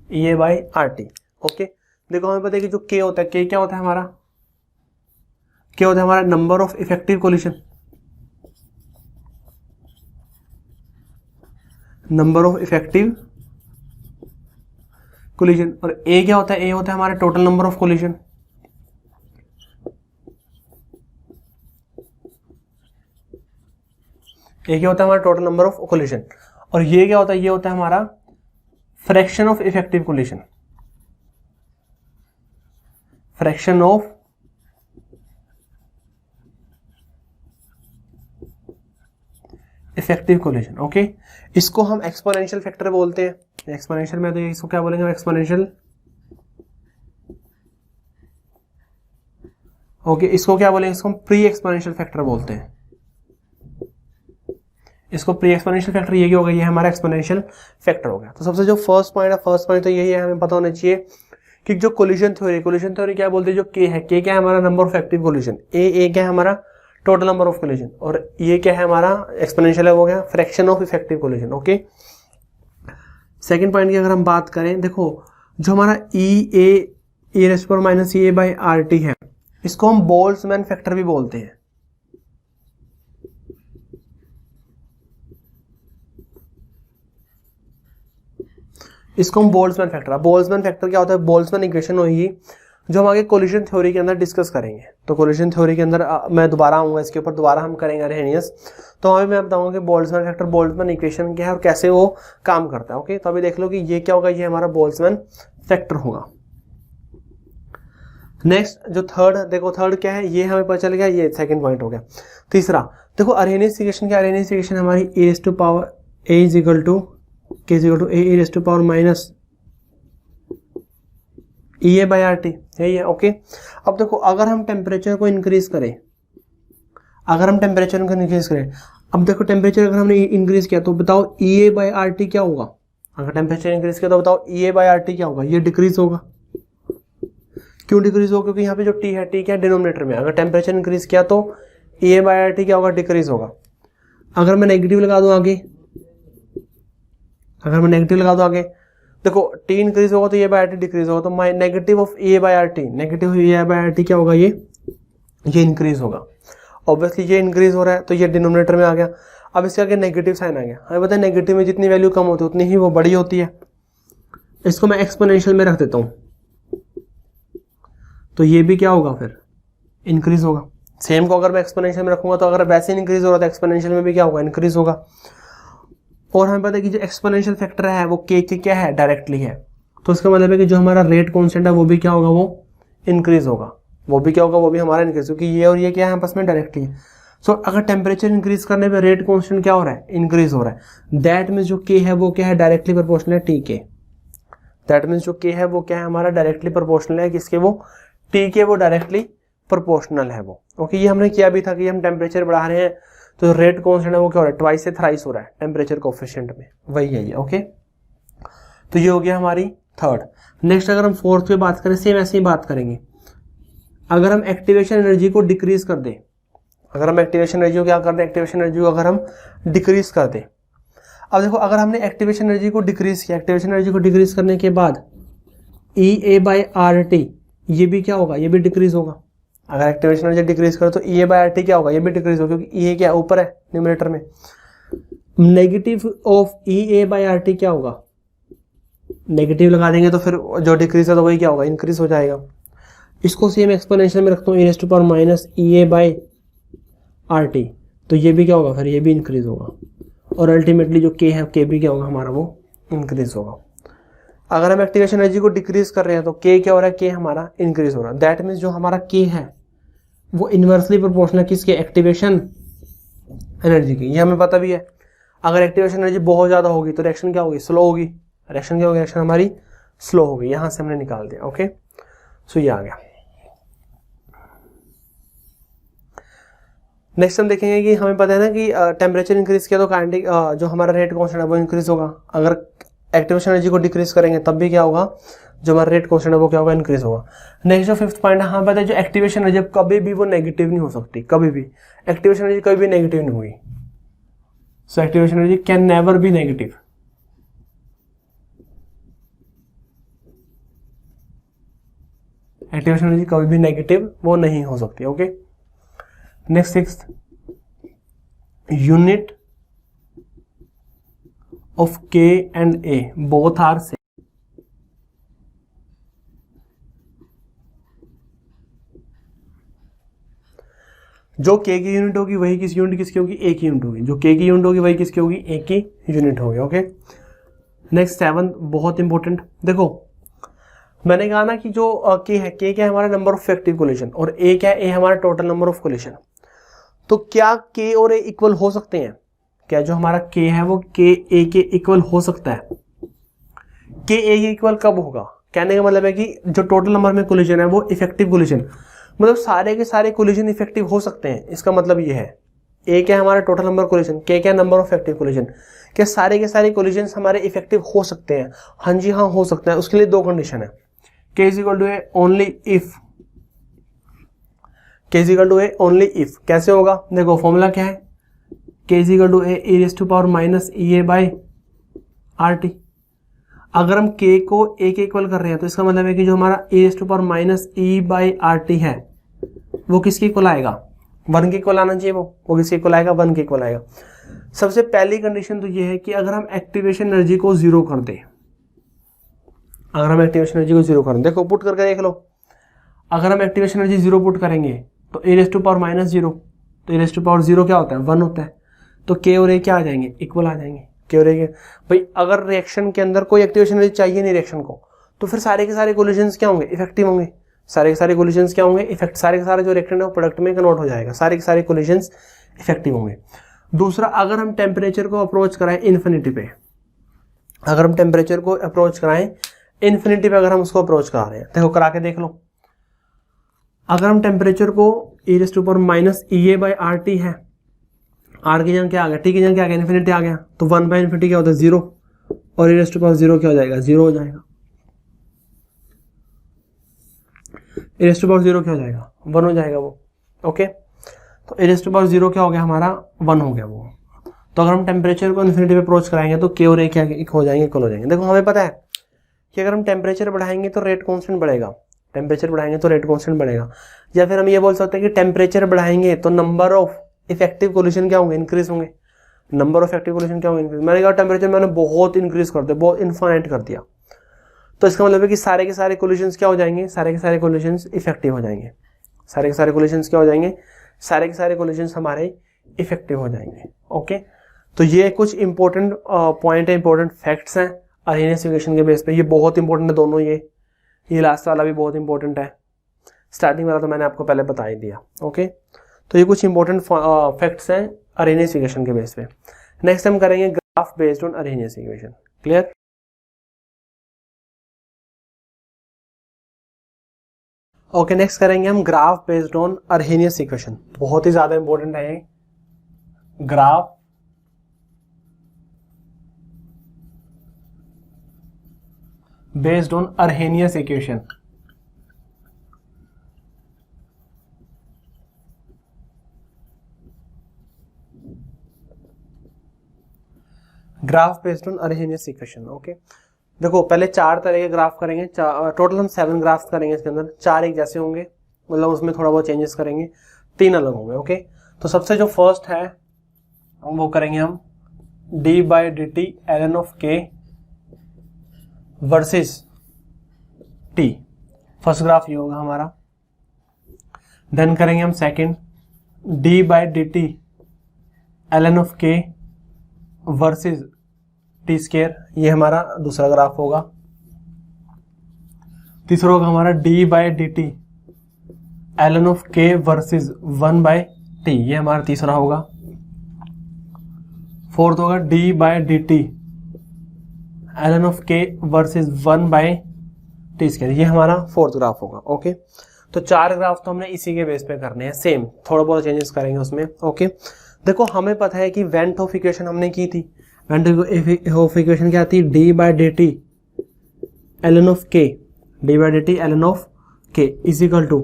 E A by R T. Okay, देखो हमें पता है कि जो k होता है, k क्या होता है हमारा, k होता है हमारा number of effective collision, number of effective collision. और a क्या होता है, a होता है हमारा total number of collision. a क्या होता है हमारा टोटल नंबर ऑफ कोलिशन। और ये क्या होता है, ये होता है हमारा fraction of effective collision, fraction of effective collision. Okay, इसको हम एक्सपोनेंशियल फैक्टर बोलते हैं। एक्सपोनेंशियल में तो इसको क्या बोलेंगे, एक्सपोनेंशियल। ओके, इसको क्या बोलेंगे, इसको हम प्री एक्सपोनेंशियल फैक्टर बोलते हैं। इसको प्री एक्सपोनेंशियल फैक्टर ये क्या होगा, ये हमारा एक्सपोनेंशियल फैक्टर हो गया। तो सबसे जो फर्स्ट पॉइंट तो यही है, हमें पता होना चाहिए कि जो कोलिशन थ्योरी क्या बोलते हैं, जो के है, के क्या है हमारा नंबर ऑफ इफेक्टिव कोलिशन, ए क्या है हमारा टोटल नंबर ऑफ कोलिशन, और ये क्या है हमारा एक्सपोनेंशियल है, हो गया fraction of effective collision. Okay, second point की अगर हम बात करें, देखो जो हमारा e raise to power minus E A by R T है, इसको हम बोल्ट्जमैन फैक्टर भी बोलते हैं। इसको हम बोल्ट्जमैन फैक्टर क्या होता है, बोल्ट्जमैन इक्वेशन होगी जो हम आगे कोलिशन थ्योरी के अंदर डिस्कस करेंगे। तो कोलिशन थ्योरी के अंदर मैं दोबारा आऊंगा, इसके ऊपर दोबारा हम करेंगे अर्हेनियस। तो अभी मैं बताऊंगा कि बोल्ट्जमैन फैक्टर, बोल्ट्जमैन इक्वेशन क्या है और कैसे वो काम करता है। ओके, तो अभी देख लो कि ये क्या होगा, ये हमारा बोल्ट्जमैन फैक्टर होगा। नेक्स्ट जो थर्ड क्या है, ये हमें पता चल गया, ये सेकंड पॉइंट हो गया। तीसरा देखो अर्हेनियस इक्वेशन क्या, अर्हेनियस इक्वेशन हमारी A raise to power A is equal to K is equal to A raise to power minus E A by R T, यही है। ओके, अब देखो अगर हम टेम्परेचर को इंक्रीज करें, अब देखो टेम्परेचर अगर हमने इंक्रीज किया तो बताओ ई ए बाई आर टी क्या होगा। अगर टेम्परेचर इंक्रीज किया तो बताओ ई ए बाई आर टी क्या होगा, ये डिक्रीज होगा। क्यों डिक्रीज होगा, क्योंकि यहाँ पे जो टी है, टी क्या है डिनोमिनेटर में, अगर टेम्परेचर इंक्रीज किया तो ई ए बाई आर टी क्या होगा, डिक्रीज होगा। अगर मैं नेगेटिव लगा दूं आगे, देखो टी इंक्रीज होगा तो ये बाई आर टी डिक्रीज होगा, तो माई negative of A by R T, negative A by R T क्या होगा, ये इंक्रीज होगा। ऑब्वियसली ये इंक्रीज हो रहा है तो ये डिनोमिनेटर में आ गया। अब इसके आगे नेगेटिव साइन आ गया, हमें पता है नेगेटिव में जितनी वैल्यू कम होती है उतनी ही वो बड़ी होती है। इसको मैं एक्सपोनेंशियल में रख देता हूँ, तो ये भी क्या होगा, फिर इंक्रीज होगा। सेम को अगर मैं एक्सपोनेंशियल में रखूंगा तो अगर वैसे इंक्रीज हो रहा था एक्सपोनेंशियल में भी क्या होगा, इंक्रीज होगा। और हमें पता है कि जो एक्सपोनेंशियल फैक्टर है वो के क्या है, डायरेक्टली है। तो इसका मतलब है कि जो हमारा रेट कांस्टेंट है वो भी क्या होगा, वो इंक्रीज होगा। वो भी हमारा इंक्रीज, क्योंकि ये और ये क्या है आपस में डायरेक्टली है। सो अगर टेम्परेचर इंक्रीज करने पे रेट कांस्टेंट क्या हो रहा है, इंक्रीज हो रहा है। दैट मीन्स जो के है वो क्या है, डायरेक्टली प्रोपोर्शनल है टी के। दैट मीन्स जो के है वो क्या है हमारा, डायरेक्टली प्रोपोर्शनल है किसके, वो टी के, वो डायरेक्टली प्रोपोर्शनल है वो। ओके, ये हमने किया भी था कि हम टेम्परेचर बढ़ा रहे हैं तो रेट कांस्टेंट है वो क्या हो रहा है, ट्वाइस से थ्राइस हो रहा है टेम्परेचर कोएफिशिएंट में, वही है ये। ओके, तो ये हो गया हमारी थर्ड। नेक्स्ट अगर हम फोर्थ पे बात करें, सेम ऐसे ही बात करेंगे। अगर हम एक्टिवेशन एनर्जी को डिक्रीज कर दें, एक्टिवेशन एनर्जी को अगर हम डिक्रीज कर दें। अब देखो अगर हमने एक्टिवेशन एनर्जी को डिक्रीज किया, डिक्रीज करने के बाद ई ए बाई आर टी, ये भी क्या होगा, ये भी डिक्रीज होगा। अगर एक्टिवेशन एनर्जी डिक्रीज करो तो ई ए बाई आर टी क्या होगा, ये भी डिक्रीज होगा, क्योंकि ई ए क्या ऊपर है न्यूमरेटर में। Negative of E A by R T क्या होगा, नेगेटिव लगा देंगे तो फिर जो डिक्रीज है तो वही क्या होगा, इंक्रीज हो जाएगा। इसको सेम एक्सपोनेंशियल में रखता हूँ, e raise to power minus E A by R T, तो ये भी क्या होगा, फिर ये भी इंक्रीज होगा। और अल्टीमेटली जो के है, के भी क्या होगा हमारा, वो इंक्रीज होगा। अगर हम एक्टिवेशन एनर्जी को डिक्रीज कर रहे हैं तो के क्या हो रहा है, के हमारा इंक्रीज हो रहा है। दैट मीन्स जो हमारा के है वो इनवर्सली प्रोपोर्शनल किसके, एक्टिवेशन एनर्जी की। ये हमें पता भी है। अगर एक्टिवेशन एनर्जी बहुत ज्यादा होगी तो रिएक्शन क्या होगी, स्लो होगी। रिएक्शन हमारी स्लो होगी, यहां से हमने निकाल दिया। ओके, सो ये आ गया। नेक्स्ट हम देखेंगे कि हमें पता है ना कि टेम्परेचर इंक्रीज किया तो काइनेटिक जो हमारा रेट कांस्टेंट है वो इंक्रीज होगा। अगर एक्टिवेशन एनर्जी को डिक्रीज करेंगे तब भी क्या होगा, जो हमारा रेट कांस्टेंट है वो क्या होगा, इंक्रीज होगा। नेक्स्ट जो फिफ्थ पॉइंट है, हमें पता है जो एक्टिवेशन एनर्जी कभी भी वो नेगेटिव नहीं हो सकती, कभी भी एक्टिवेशन एनर्जी कभी भी नेगेटिव नहीं होगी। So activation energy can never be negative. Activation energy कभी भी नेगेटिव वो नहीं हो सकती। Okay, next sixth, unit of K and A both are same. जो के की यूनिट होगी वही किस यूनिट किसकी होगी, ए की यूनिट होगी। जो के की यूनिट होगी वही किसकी होगी, ए की यूनिट होगी। ओके, नेक्स्ट सेवन बहुत इंपॉर्टेंट। देखो मैंने कहा ना कि जो के है, के क्या है हमारा नंबर ऑफ इफेक्टिव कोलिजन, और ए क्या है, ए हमारा टोटल नंबर ऑफ कोलिजन। तो क्या के और ए इक्वल हो सकते हैं? क्या जो हमारा के है वो के ए के इक्वल हो सकता है? के ए के इक्वल कब होगा? कहने का मतलब है कि जो टोटल नंबर में कोलिजन है वो इफेक्टिव कोलिजन, मतलब सारे के सारे कोलिजन इफेक्टिव हो सकते हैं। इसका मतलब ये है, ए क्या है हमारा टोटल नंबर कोलिजन, के क्या नंबर ऑफ इफेक्टिव कोलिजन, क्या सारे के सारे कोलिजन हमारे इफेक्टिव हो सकते हैं? हाँ जी हाँ, हो सकता है। उसके लिए दो कंडीशन है, K is equal to A only if, K is equal to A only if. कैसे होगा? देखो फॉर्मूला क्या है, K is equal to A E raise to power minus E A by R T. अगर हम के को ए के इक्वल कर रहे हैं तो इसका मतलब है कि जो हमारा A raise to power minus E by R T है वो किसके इक्वल आएगा, वन के इक्वल आना चाहिए। वो किसके इक्वल आएगा, वन के इक्वल आएगा। सबसे पहली कंडीशन तो ये है कि अगर हम एक्टिवेशन एनर्जी को जीरो कर दें, अगर हम एक्टिवेशन एनर्जी को जीरो कर दें, देखो पुट करके देख लो, अगर हम एक्टिवेशन एनर्जी जीरो पुट करेंगे तो A raise to power minus zero, तो A raise to power zero क्या होता है, वन होता है। तो के और ए क्या आ जाएंगे, इक्वल आ जाएंगे। के और ए के भाई अगर रिएक्शन के अंदर कोई एक्टिवेशन एनर्जी चाहिए नहीं रिएक्शन को, तो फिर सारे के सारे कोलिजन्स क्या होंगे, इफेक्टिव होंगे। सारे के सारे कोलिजन्स क्या होंगे, इफेक्ट। सारे के सारे जो रिएक्टेंट है वो प्रोडक्ट में कन्वर्ट हो जाएगा, सारे के सारे कोलिजन्स इफेक्टिव होंगे। दूसरा, अगर हम टेम्परेचर को अप्रोच कराएं इन्फिनिटी पे, अगर हम टेम्परेचर को अप्रोच कराएं इन्फिनिटी पे, अगर हम उसको अप्रोच करा रहे हैं, देखो करा के देख लो। अगर हम टेम्परेचर को e raise to power minus E A by R T है, आर की जगह क्या आ गया, टी की जगह क्या आ गया, इन्फिनिटी आ गया, तो वन बाई इन्फिनिटी क्या होता है, जीरो, और e raise to power zero क्या हो जाएगा, जीरो हो जाएगा। E raise to power zero क्या हो जाएगा, वन हो जाएगा वो। ओके, तो e raise to power zero क्या हो गया हमारा, वन हो गया वो। तो अगर हम टेम्परेचर को इन्फिनिटी पे अप्रोच कराएंगे तो के और ए क्या हो जाएंगे, इक्वल हो जाएंगे। देखो हमें पता है कि अगर हम टेम्परेचर बढ़ाएंगे तो रेट कांस्टेंट बढ़ेगा, टेम्परेचर बढ़ाएंगे तो रेट कांस्टेंट बढ़ेगा। या फिर हम ये बोल सकते हैं कि टेम्परेचर बढ़ाएंगे तो नंबर ऑफ इफेक्टिव कोलिजन क्या होंगे, इंक्रीज होंगे। नंबर ऑफ इफेक्टिव कोलिजन क्या होंगे, इंक्रीज। मैंने कहा टेम्परेचर मैंने बहुत इंक्रीज कर दिया, बहुत इन्फाइनाइट कर दिया, तो इसका मतलब है कि सारे के सारे कोलिजन्स क्या हो जाएंगे, सारे के सारे कोलिजन्स इफेक्टिव हो जाएंगे। सारे के सारे कोलिजन्स क्या हो जाएंगे, सारे के सारे कोलिजन्स हमारे इफेक्टिव हो जाएंगे। ओके, तो ये कुछ इंपॉर्टेंट पॉइंट है, इंपॉर्टेंट फैक्ट्स हैं अर्हेनियस इक्वेशन के बेस पे। ये बहुत इंपॉर्टेंट है दोनों, ये लास्ट वाला भी बहुत इंपॉर्टेंट है, स्टार्टिंग वाला तो मैंने आपको पहले बता ही दिया। ओके, तो ये कुछ इंपॉर्टेंट फैक्ट्स हैं अर्हेनियस इक्वेशन के बेस पे। नेक्स्ट हम करेंगे graph based on Arrhenius equation. Clear? Okay, next करेंगे हम graph based on Arrhenius equation. बहुत ही ज्यादा इंपॉर्टेंट है ये graph based on Arrhenius equation. Graph based on Arrhenius equation. Okay, देखो पहले चार तरह के ग्राफ करेंगे, टोटल हम 7 ग्राफ्स करेंगे इसके अंदर। 4 एक जैसे होंगे, मतलब उसमें थोड़ा बहुत चेंजेस करेंगे, 3 अलग होंगे। ओके, तो सबसे जो फर्स्ट है वो करेंगे हम D by D T ln of के वर्सेस टी। फर्स्ट ग्राफ ये होगा हमारा। देन करेंगे हम second D by D T ln of के वर्सेस टी स्केयर, ये हमारा दूसरा ग्राफ होगा। तीसरा होगा हमारा D by D T ln of के वर्सेस 1 बाई टी, ये हमारा तीसरा होगा। फोर्थ होगा D by D T ln of के वर्सेस 1 बाई टी स्केयर, ये हमारा फोर्थ ग्राफ होगा। ओके, तो 4 ग्राफ तो हमने इसी के बेस पे करने हैं, सेम थोड़ा बहुत चेंजेस करेंगे उसमें। ओके, देखो हमें पता है कि वेंट ऑफ इक्वेशन हमने की थी। वेंट ऑफ इक्वेशन क्या थी? D by D T ln of K, D by D T ln of K is equal to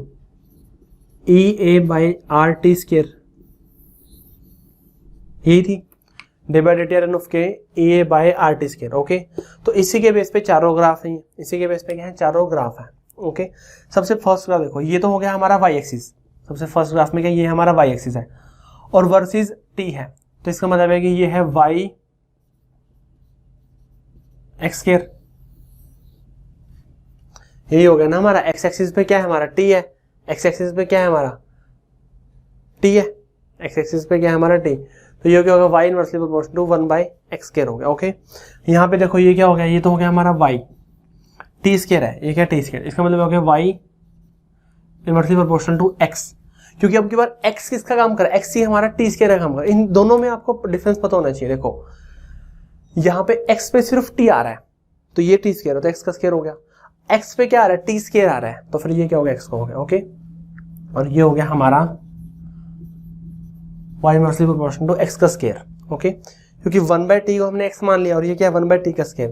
E A by R T square, यही थी D by D T ln of K E A by R T square. Okay, तो इसी के base पे चारों graph हैं, इसी के बेस पे क्या है? चारों ग्राफ है। ओके, सबसे फर्स्ट ग्राफ देखो, ये तो हो गया हमारा वाई एक्सिस। सबसे फर्स्ट ग्राफ में क्या, ये हमारा वाई एक्सिस है और वर्सेस टी है, तो इसका मतलब है कि ये है वाई एक्स स्क्वायर, यही हो गया ना हमारा। एक्स एक्सिस पे क्या है हमारा? टी है। एक्स एक्सिस पे क्या है हमारा? टी है। एक्स एक्सिस पे क्या है हमारा? टी। तो ये क्या होगा? Y inversely proportional to 1 by X square हो गया। ओके, यहाँ पे देखो ये क्या हो गया? ये तो हो गया हमारा वाई, टी स्क्वायर है, ये क्या टी स्क्वायर, इसका मतलब हो गया Y inversely proportional to X, क्योंकि अब की बार एक्स किसका काम कर रहा है? एक्स ही हमारा टी स्क्वायर का काम कर रहा है। इन दोनों में आपको डिफरेंस पता होना चाहिए। देखो यहाँ पे एक्स पे सिर्फ टी आ रहा है, तो ये टी स्क्वायर है, तो एक्स का स्क्वायर हो गया। एक्स पे क्या आ रहा है? टी स्क्वायर आ रहा है, तो फिर ये क्या हो गया? एक्स का हो गया। ओके, और ये हो गया हमारा Y inversely proportional to X का स्क्वायर। ओके, क्योंकि 1 बाई टी को हमने एक्स मान लिया और ये क्या है? 1 बाई टी का स्क्वायर,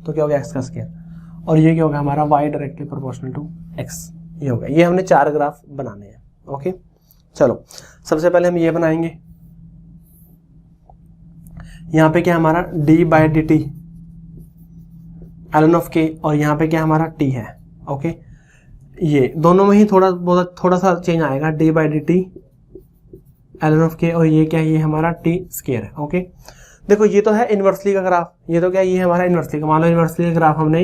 तो क्या हो गया? एक्स का स्क्वायर। और ये क्या हो गया हमारा? Y directly proportional to X, ये हो गया। ये हमने 4 ग्राफ बनाने हैं। ओके, चलो सबसे पहले हम ये बनाएंगे। यहाँ पे क्या हमारा? D by D T ln of के, और यहाँ पे क्या हमारा? टी है। ओके, ये दोनों में ही थोड़ा सा चेंज आएगा, D by D T ln of के, और ये क्या है? ये हमारा टी स्क्वायर है। ओके, देखो ये तो है इनवर्सली का ग्राफ, ये तो क्या? ये हमारा इनवर्सली का, मान लो इनवर्सली का ग्राफ हमने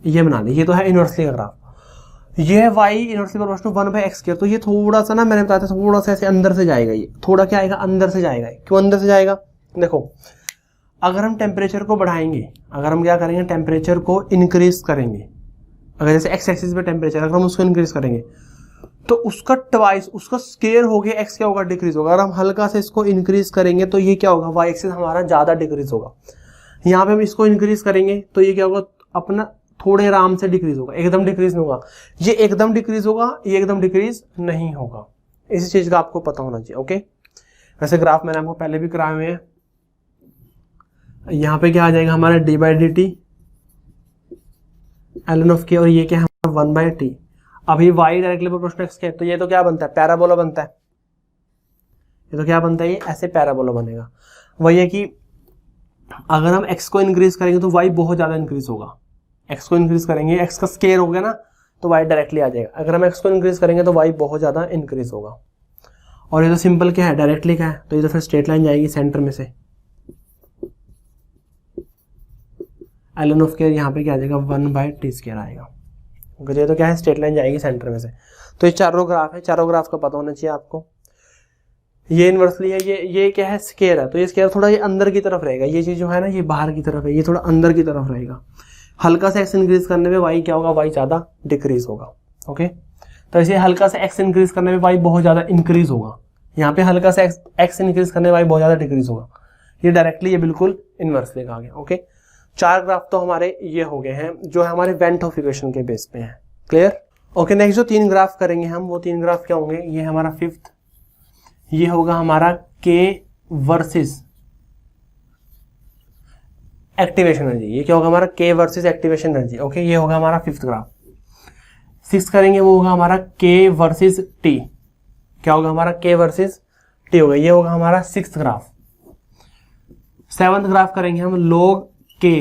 ये बना लिया, ये तो है इनवर्सली का ग्राफ। ये है Y inversely proportional to 1 by X square, तो ये थोड़ा सा ना, मैंने बताया था थोड़ा सा ऐसे अंदर से जाएगा, ये थोड़ा क्या आएगा? अंदर से जाएगा। क्यों अंदर से जाएगा? देखो अगर हम टेम्परेचर को बढ़ाएंगे, अगर हम क्या करेंगे? टेम्परेचर को इंक्रीज करेंगे, अगर जैसे एक्स एक्सिस पे टेम्परेचर अगर हम उसको इंक्रीज करेंगे तो उसका ट्वाइस, उसका स्क्वायर हो गया एक्स क्या होगा? डिक्रीज होगा। अगर हम हल्का से इसको इंक्रीज करेंगे तो ये क्या होगा? वाई एक्सिस हमारा ज्यादा डिक्रीज होगा। यहाँ पे हम इसको इंक्रीज करेंगे तो ये क्या होगा? अपना थोड़े आराम से डिक्रीज होगा, एकदम डिक्रीज नहीं होगा। ये एकदम डिक्रीज होगा, ये एकदम डिक्रीज नहीं होगा। इसी चीज का आपको पता होना चाहिए। ओके, वैसे ग्राफ मैंने आपको पहले भी कराए हुए हैं। यहाँ पे क्या आ जाएगा हमारा? D by D T ln of के, और ये क्या है हमारा? 1 बाई टी। अभी वाई डायरेक्टली प्रोपोर्शनल एक्स के, तो ये तो क्या बनता है? पैराबोला बनता है। ये तो क्या बनता है? ये ऐसे पैराबोला बनेगा। वही है कि अगर हम एक्स को इंक्रीज करेंगे तो वाई बहुत ज्यादा इंक्रीज होगा। एक्स को इंक्रीज करेंगे, एक्स का स्क्वायर हो गया ना, तो वाई डायरेक्टली आ जाएगा। अगर हम एक्स को इंक्रीज करेंगे तो वाई बहुत ज्यादा इंक्रीज होगा। और ये तो सिंपल क्या है? डायरेक्टली क्या है? तो ये तो फिर स्ट्रेट लाइन जाएगी सेंटर में से, ln ऑफ के, यहाँ पे क्या आ जाएगा? 1 बाई टी स्क्वायर आएगा। ये तो क्या है? स्ट्रेट लाइन जाएगी सेंटर में से। तो ये चारों ग्राफ है, चारों ग्राफ का पता होना चाहिए आपको। ये इनवर्सली है, ये क्या है? स्क्वायर है, तो ये स्क्वायर थोड़ा ये अंदर की तरफ रहेगा। ये चीज जो है ना, ये बाहर की तरफ है, ये थोड़ा अंदर की तरफ रहेगा। हल्का सा एक्स इंक्रीज करने में वाई क्या होगा? वाई ज्यादा डिक्रीज होगा। ओके, तो इसे हल्का सा एक्स इंक्रीज करने में वाई बहुत ज्यादा इंक्रीज होगा। यहाँ पे हल्का सा एक्स इंक्रीज करने में वाई बहुत ज्यादा डिक्रीज होगा। ये डायरेक्टली, ये बिल्कुल इनवर्सली आ गया। ओके, 4 ग्राफ तो हमारे ये हो गए हैं जो हमारे वेंट ऑफ इक्वेशन के बेस पे हैं। क्लियर? ओके, नेक्स्ट जो 3 ग्राफ करेंगे हम, वो 3 ग्राफ क्या होंगे? ये हमारा 5th, ये होगा हमारा के वर्सेस एक्टिवेशन एनर्जी। ये क्या होगा हमारा? के वर्सेस एक्टिवेशन एनर्जी। ओके, ये होगा हमारा 5th ग्राफ। 6th करेंगे, वो होगा हमारा के वर्सेस टी। क्या होगा हमारा? के वर्सेस टी होगा, ये होगा हमारा 6th ग्राफ। 7th ग्राफ करेंगे हम लॉग के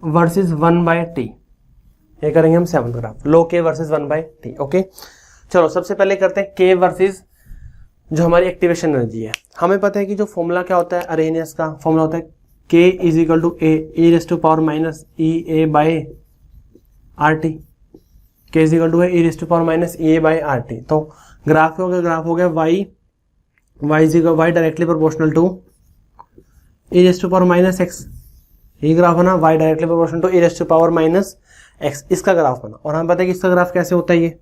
वर्सेस 1 बाई टी। ये करेंगे हम 7th ग्राफ, लो के वर्सेस 1 बाई टी। ओके, चलो सबसे पहले करते हैं के वर्सेस जो हमारी एक्टिवेशन एनर्जी है। हमें पता है कि जो फॉर्मूला क्या होता है अरेनियस का, फॉर्मूला होता है K is equal to A raise to power minus E A by R T. K is equal to A raise to power minus E A by R T. तो graph हो गया Y is equal Y directly proportional to E raise to power minus X. ये graph है ना, Y directly proportional to E raise to power minus X, इसका graph बना। और हमें पता है कि इसका ग्राफ कैसे होता है। ये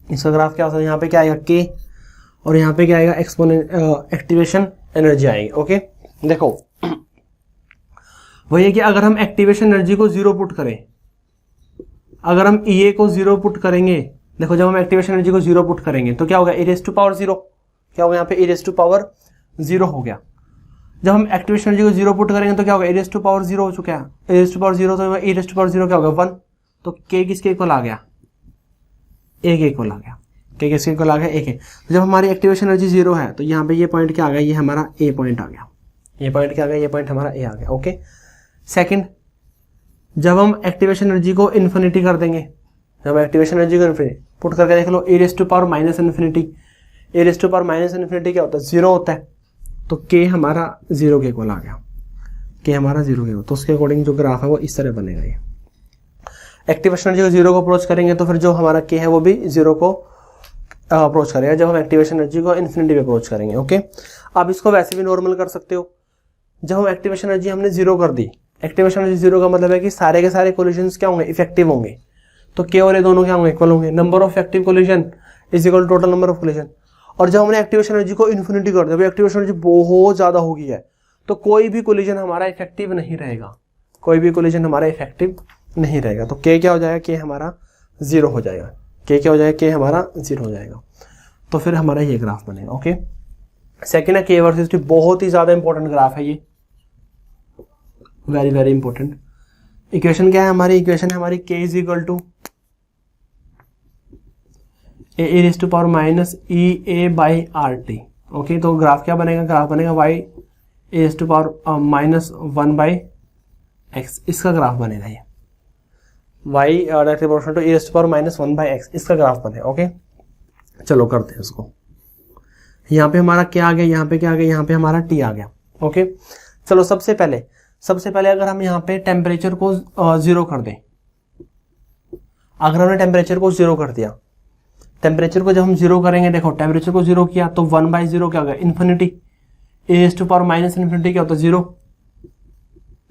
इसका ग्राफ क्या होता है? यहाँ पे क्या आएगा? के, और यहाँ पे क्या आएगा? एक्टिवेशन एनर्जी आएगी। ओके, देखो वही है कि अगर हम एक्टिवेशन एनर्जी को 0 पुट करें अगर हम EA को 0 पुट करेंगे, देखो जब हम एक्टिवेशन एनर्जी को 0 पुट करेंगे तो क्या होगा, e रेज़ टू पावर 0, क्या होगा यहाँ पे e रेज़ टू पावर 0 हो गया। जब हम एक्टिवेशन एनर्जी को 0 पुट करेंगे तो क्या होगा, e रेज़ टू पावर 0 हो चुका है, e रेज़ टू पावर 0 तो e रेज़ टू पावर 0 क्या होगा 1, तो k किसके इक्वल आ गया, a के इक्वल आ गया, k किसके इक्वल आ गया, a के। तो जब हमारी एक्टिवेशन एनर्जी 0 है तो यहाँ पे ये पॉइंट क्या आ गया, ये हमारा a पॉइंट आ गया, ये पॉइंट क्या आ गया, ये पॉइंट हमारा a आ गया। ओके, सेकंड, जब हम एक्टिवेशन एनर्जी को इन्फिनिटी कर देंगे, जब एक्टिवेशन एनर्जी को इन्फिनिटी पुट करके देख लो, e raise to power minus infinity, e raise to power minus infinity क्या होता है, 0 होता है, तो k हमारा 0 के इक्वल आ गया, k हमारा 0 के इक्वल, तो उसके अकॉर्डिंग जो ग्राफ है वो इस तरह बनेगा। ये एक्टिवेशन एनर्जी को 0 को अप्रोच करेंगे तो फिर जो हमारा k है वो भी 0 को अप्रोच करेगा, जब हम एक्टिवेशन एनर्जी को इन्फिनिटी पे अप्रोच करेंगे। ओके, आप इसको वैसे भी नॉर्मल कर सकते हो। जब हम एक्टिवेशन एनर्जी हमने 0 कर दी, एक्टिवेशन एनर्जी 0 का मतलब है कि सारे के सारे कोलिजन्स क्या होंगे, इफेक्टिव होंगे, तो k और a दोनों क्या होंगे, इक्वल होंगे। Number of effective collision is equal to total number of collision. और जब हमने एक्टिवेशन एनर्जी को इन्फिनिटी कर दिया, एक्टिवेशन एनर्जी बहुत ज्यादा हो गई है, तो कोई भी कोलिजन हमारा इफेक्टिव नहीं रहेगा, कोई भी कोलिजन हमारा इफेक्टिव नहीं रहेगा, तो k क्या हो जाएगा, k हमारा 0 हो जाएगा, k क्या हो जाएगा, k हमारा 0 हो जाएगा, तो फिर हमारा ये ग्राफ बनेगा। ओके, सेकेंड है k वर्सेस t, बहुत ही ज्यादा इंपॉर्टेंट ग्राफ है ये, वेरी वेरी इंपॉर्टेंट। इक्वेशन क्या है हमारी, इक्वेशन है हमारी k is equal to A raise to power minus EA by RT। Okay, तो ग्राफ क्या बनेगा, ग्राफ बनेगा y A raise to power minus 1 by x, इसका ग्राफ बनेगा ये y directly proportional to A raise to power minus 1 by x, इसका graph बनेगा। Okay, चलो करते हैं इसको। यहाँ पे हमारा क्या आ गया, यहाँ पे क्या आ गया, यहाँ पे हमारा t आ गया। ओके, चलो सबसे पहले अगर हम यहाँ पे टेम्परेचर को 0 कर दें, अगर हमने टेम्परेचर को 0 कर दिया, टेम्परेचर को जब हम 0 करेंगे, देखो टेम्परेचर को 0 किया तो 1/0 क्या होगा, infinity, A raise to power minus infinity क्या होता है 0,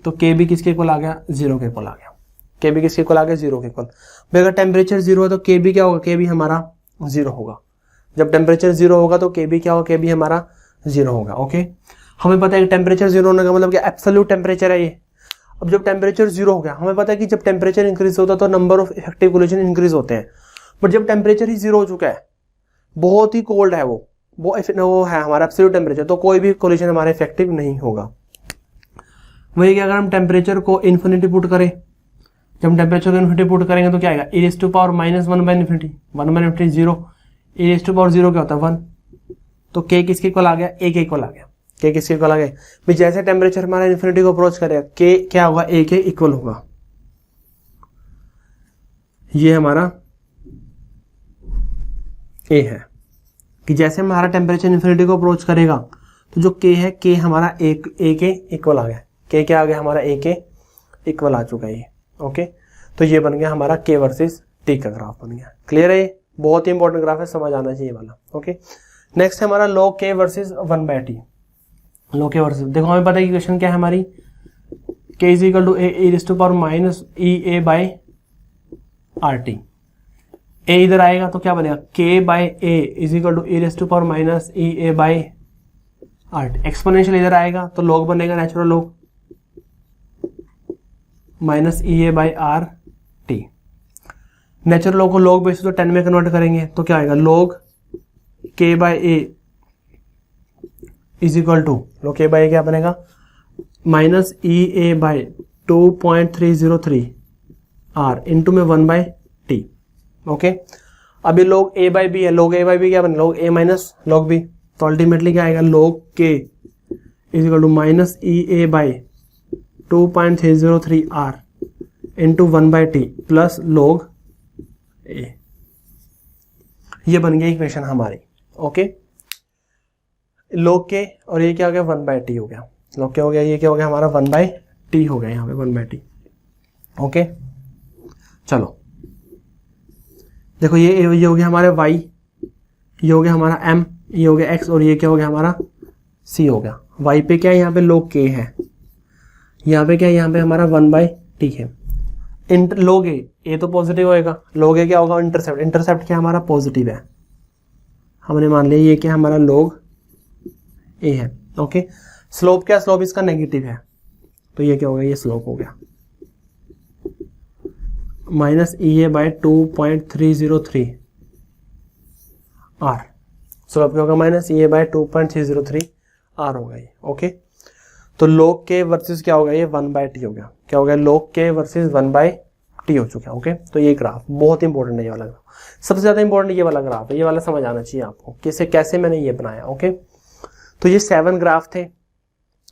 तो k भी किसके इक्वल आ गया, 0 के इक्वल आ गया, k भी किसके इक्वल आ गया, 0 के इक्वल। भाई अगर टेम्परेचर 0 है तो k भी क्या होगा, k भी हमारा 0 होगा। जब टेम्परेचर 0 होगा तो k भी क्या होगा, k भी हमारा 0 होगा। ओके, हमें पता है कि टेम्परेचर 0 होने का मतलब क्या, एब्सोल्यूट टेम्परेचर है ये। अब जब टेम्परेचर 0 हो गया, हमें पता है कि जब टेम्परेचर इंक्रीज होता है तो number of effective collision increase होते हैं, बट जब टेम्परेचर ही 0 हो चुका है, बहुत ही कोल्ड है वो है हमारा एब्सोल्यूट टेम्परेचर, तो कोई भी कोलिजन हमारा इफेक्टिव नहीं होगा। वही कि अगर हम टेम्परेचर को इन्फिनिटी पुट करें, जब हम टेम्परेचर को इन्फिनिटी पुट करेंगे तो क्या आएगा, e raise to power minus 1 by infinity, 1 by infinity 0, e raise to power 0 क्या होता है 1, तो k किसके इक्वल आ गया, a के इक्वल आ गया, k किसके इक्वल आ गया भाई, जैसे टेम्परेचर हमारा इन्फिनिटी को अप्रोच करेगा k क्या होगा, a के इक्वल होगा। ये हमारा a है कि जैसे हमारा टेम्परेचर इन्फिनिटी को अप्रोच करेगा तो जो k है, k हमारा a के इक्वल आ गया, k क्या आ गया हमारा, a के इक्वल आ चुका है ये। ओके, तो ये बन गया हमारा k वर्सेस t का ग्राफ बन गया। क्लियर है, ये बहुत ही इंपॉर्टेंट ग्राफ है, समझ आना चाहिए वाला। ओके, नेक्स्ट है हमारा log k versus 1/t। log k versus, देखो हमें पता है कि इक्वेशन क्या है हमारी, k is equal to A raise to power minus EA by RT। a इधर आएगा तो क्या बनेगा, k by a is equal to A raise to power minus EA by RT। Exponential इधर आएगा तो log बनेगा natural log minus EA by RT। Natural log को log बेसिस तो 10 में कन्वर्ट करेंगे तो क्या आएगा, log k by a is equal to, log k by a क्या बनेगा, minus EA by 2.303 R into में 1/t। ओके, अभी log a बाई b है, log a बाई b क्या बनेगा, log a minus log b, तो अल्टीमेटली क्या आएगा, log k is equal to minus EA by 2.303 R into 1/t plus log a। ये बन गई इक्वेशन हमारी। ओके, log k और ये क्या हो गया, 1/t हो गया, log क्या हो गया, ये क्या हो गया हमारा 1/t हो गया, यहाँ पे 1/t। ओके, चलो देखो ये हो गया हमारे y, ये हो गया हमारा m, ये हो गया x और ये क्या हो गया हमारा c हो गया। y पे क्या है, यहाँ पे log k है, यहाँ पे क्या है, यहाँ पे हमारा 1/t है। log a तो पॉजिटिव होएगा, log a क्या होगा, इंटरसेप्ट क्या हमारा पॉजिटिव है, हमने मान लिया ये क्या हमारा log a है। ओके, स्लोप क्या, स्लोप इसका नेगेटिव है, तो ये क्या हो गया, ये स्लोप हो गया। Minus E A by 2.303 R. So अब क्या होगा, minus E A by 2.303 R होगा ये। ओके, तो log k वर्सेस क्या होगा, ये 1/t हो गया। क्या हो गया, log k वर्सेस 1/t हो चुका है। ओके, तो ये ग्राफ बहुत इंपॉर्टेंट है, ये वाला ग्राफ सबसे ज्यादा इंपॉर्टेंट ये वाला ग्राफ है, ये वाला समझ आना चाहिए आपको कैसे मैंने ये बनाया। ओके, तो ये 7 ग्राफ थे।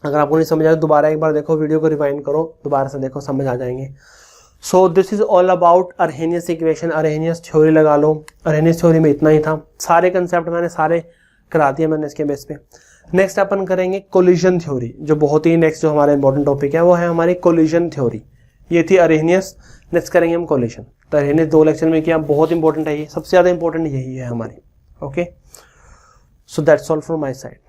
अगर आपको नहीं समझ आया दोबारा एक बार देखो, वीडियो को रिवाइंड करो, दोबारा से देखो, समझ आ जाएंगे। So this is all about Arrhenius equation, Arrhenius theory लगा लो। अर्हेनियस थ्योरी में इतना ही था, सारे कंसेप्ट मैंने सारे करा दिए मैंने इसके बेस पे। नेक्स्ट अपन करेंगे कोलिजन थ्योरी, जो बहुत ही नेक्स्ट जो हमारा इंपॉर्टेंट टॉपिक है वो है हमारी कोलिजन थ्योरी। ये थी अर्हेनियस, नेक्स्ट करेंगे हम कोलिजन। तो अर्हेनियस 2 लेक्चर में किया, बहुत इंपॉर्टेंट है ये, सबसे ज्यादा इंपॉर्टेंट यही है हमारी। Okay, so that's all from my side.